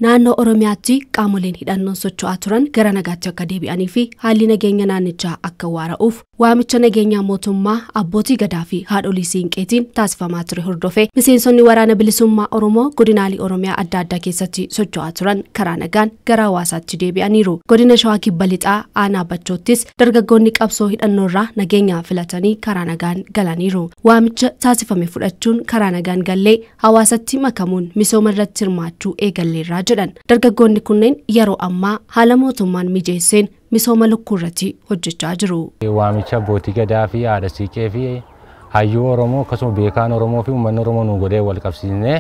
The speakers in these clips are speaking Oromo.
Naannoo Oromiyaatti qaamoleen hidhannoon socho'aa turan gara nagaatti akka deebi'anii fi haalli nageenya naannichaa akka waara'uuf waamicha nageenyaa mootummaa abbootii gadaa fi haadholii siinqeetiin taasifamaa ture hordofee miseensonni waraana bilisummaa Oromoo godinaalee Oromiyaa adda addaa keessatti socho'aa turan karaa nagaan gara hawaasaatti deebi'aniiru. Godina Shawaa Kibba Lixaa aanaa Bachoottis dargaggoonni qabsoo hidhannoorraa nageenya filatanii karaa nagaan galaniiru. Waamicha taasifame fudhachuun karaa nagaan gallee hawaasatti makamuun misooma irratti hirmaachuu eegalleerra jedhan. Dargaggoonni kunneen yeroo ammaa haala mootummaan mijeesseen misooma lukkuu irratti hojjechaa jiru. Waamicha abbootii gadaa fi haadha siiqee fi hayyuu Oromoo akkasuma beekaan Oromoo fi uummanni Oromoo nu godhee wal qabsiisnee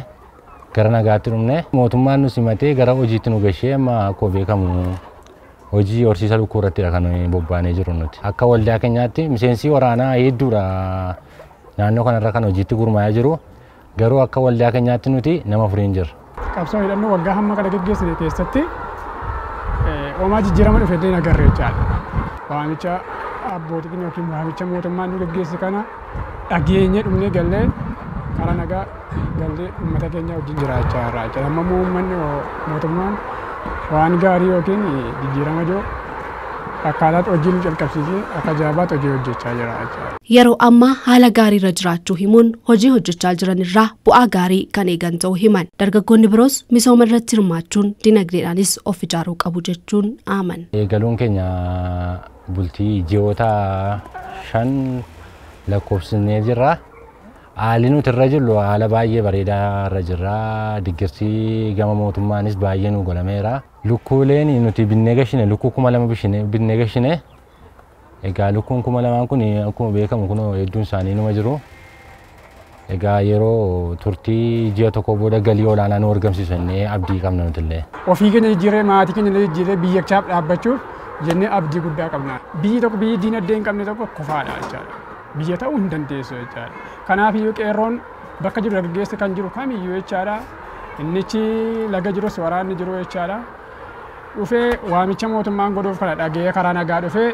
gara nagaatti dhufne mootummaan nu simatee gara hojiitti nu gashee amma akkuma beekamu hojii horsiisa lukkuu irrattidha kan bobbaanee jiru nuti. Akka waldaa keenyaatti miseensi waraanaa hedduudha naannoo kanarra kan hojiitti gurmaa'aa jiru. Garuu akka waldaa keenyaatti nuti nama furiin jirra. Qabsoo hidhannoo waggaa hamma kana geggeessine keessatti oomaa jijjiirama dhufe illee nagarree jechaadha. Waamicha abbootiin yookiin waamicha mootummaan nu geggeesse kana dhageenye dhumnee gallee karaa nagaa gallee uummata keenya wajjin jiraachaa jirra jechaadha. Amma uummanni mootummaan waan gaarii yookiin jijjiirama jiru akkaataa hojiin jalqabsiisee akka jaabaatti hojii hojjechaa jira jechaadha. Yeroo ammaa haala gaarii irra jiraachuu himuun hojii hojjechaa jiran irraa bu'aa gaarii kan eegan ta'uu himan. Dargaggoonni biroos misooma irratti hirmaachuun dinagdeedhaanis of ijaaruu qabu jechuun aaman. Eegaluun keenya bultii ji'oota 5 lakkoofsisnee jirra. Haalli nuti irra jirru haala baay'ee bareedaa irra jirra. Deeggarsi gama mootummaanis baay'ee nu godhameera. Lukkuuleen nuti binnee gashine lukkuu 2000 binnee gashine. Egaa lukkuun 2000 kun akkuma beekamu kun hedduun isaanii numa jiru. Egaa yeroo turtii ji'a tokko booda galii olaanaa nu argamsiisannee abdii qabna nuti illee. Ofii keenya jijjiiree maatii keenya jijjiiree biyyachaaf dhaabbachuuf jennee abdii guddaa qabna. Biyyi tokko biyyi diinagdee hin qabne tokko kufaadha jechaadha. Biyya ta'uu hin dandeessu jechaadha. Kanaaf iyyuu qeerroon bakka jiru dargaggeessi kan jiru kamiyyuu jechaadha. Innichi laga jirus waraanni jiru jechaadha. Dhufee waamicha mootummaan godhuuf kana dhagee karaa nagaa dhufee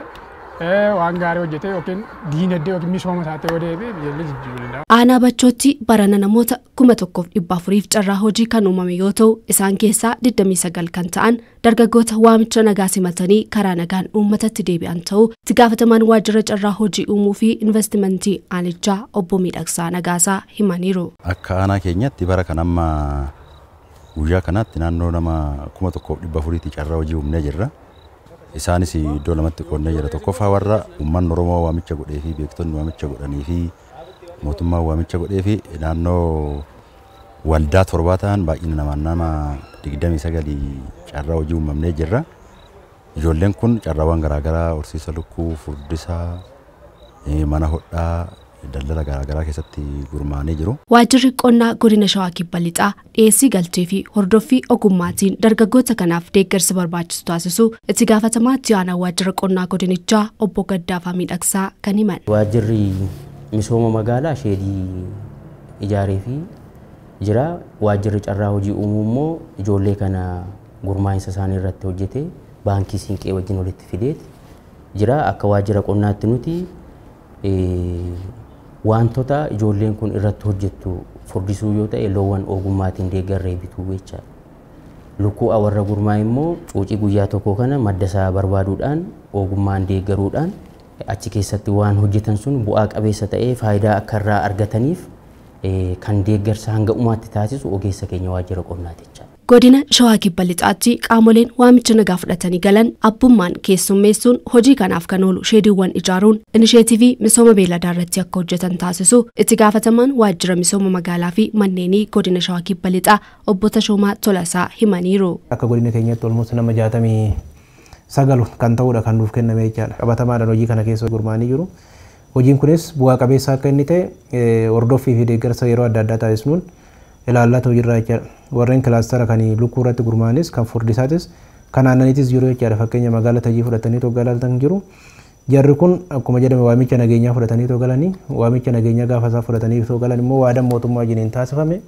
waan gaarii hojjetee yookiin diinagdee yookiin misooma isaatti odeeffee biyyoollee jijjiiruu danda'a. Aanaa Bachootti barana namoota 1400 carraa hojii kan uumame yoo ta'u isaan keessaa 29 kan ta'an dargaggoota waamicha nagaa simatanii karaa nagaan uummatatti deebi'an ta'uu itti gaafatamaan waajjira carraa hojii uumuu fi investimentii aanichaa obbo Miidhagsaa Nagaasaa himaniiru. Akka aanaa keenyatti bara kan amma guyyaa kanatti naannoo nama 1400 carraa hojii uumnee jirra. Isaanis iddoo lamatti qoonnee jira. Tokkoffaa warra uummanni Oromoo waamicha godhee fi beektonni waamicha godhanii fi mootummaan waamicha godhee fi naannoo waldaa 7 ta'an baay'ina nama 29 carraa hojii uumamnee jirra. Ijoolleen kun carraawwan garaagaraa horsiisa lukkuu, furdisaa, mana hodhaa, daldala garaagaraa keessatti gurmaa'anii jiru. Waajjirri qonnaa godina Shawaa Kibba Lixaa dhiyeessii galchee fi hordoffii ogummaatiin dargaggoota kanaaf deeggarsa barbaachisu taasisu itti gaafatamaa itti aanaa waajjira qonnaa godinichaa obbo Gaddaafaa Miidhagsaa kan himan. Waajjirri misooma magaalaa sheedii ijaaree fi jira. Waajjirri carraa hojii uumuu immoo ijoollee kana gurmaa'insa isaanii irratti hojjetee baankii siinqee wajjin walitti fidee jira. Akka waajjira qonnaatti nuti wantoota ijoolleen kun irratti hojjettu furdisuu yoo ta'e loowwan ogummaatiin deeggarree bituu jechaadha. Lukkuu warra gurmaa'e immoo cuucii guyyaa tokko kana madda isaa barbaaduudhaan ogummaan deeggaruudhaan achi keessatti waan hojjetan sun bu'aa qabeessa ta'ee faayidaa akka irraa argataniif kan deeggarsa hanga dhumaatti taasisu ogeessa keenya waajjira qonnaati jechaadha. Godina Shawaa Kibba Lixaatti qaamoleen waamicha nagaa fudhatanii galan abbummaan keessummeessuun hojii kanaaf kan oolu sheediiwwan ijaaruun inisheetivii misooma beeladaa irratti akka hojjetan taasisu itti gaafatamaan waajjira misooma magaalaa fi manneenii godina Shawaa Kibba Lixaa obbo Tashoomaa Tolasaa himaniiru. Akka godina keenyatti olmoos nama 69 kan ta'udha kan nuuf kenname jechaadha. Qabatamaadhaan hojii kana keessa gurmaa'anii jiru. Hojiin kunis bu'aa qabeessa akka inni ta'e hordoffii fi deeggarsa yeroo adda addaa taasisnuun ilaallaa ta'uu jirra jechaadha. Warreen kilaastara kan lukkuu irratti gurmaa'anis kan furdisaatis kan aannaniitis jiru jechaadha. Fakkeenya magaalaa Tajii fudhatanii tokko ilaaltan jiru. Jarri kun akkuma jedhame waamicha nageenyaa fudhatanii tokko galanii waamicha nageenyaa gaafa isaa fudhatanii tokko galan immoo waadaan mootummaa wajjin taasifame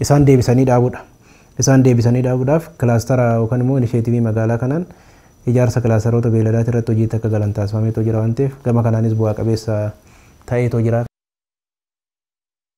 isaan deebisanii dhaabuudha. Isaan deebisanii dhaabuudhaaf kilaastara yookaan immoo inisheetivii magaalaa kanaan ijaarsa kilaastaroota beeladaati irratti hojii akka galan taasifamee jira waan ta'eef gama kanaanis bu'aa qabeessa ta'ee jira.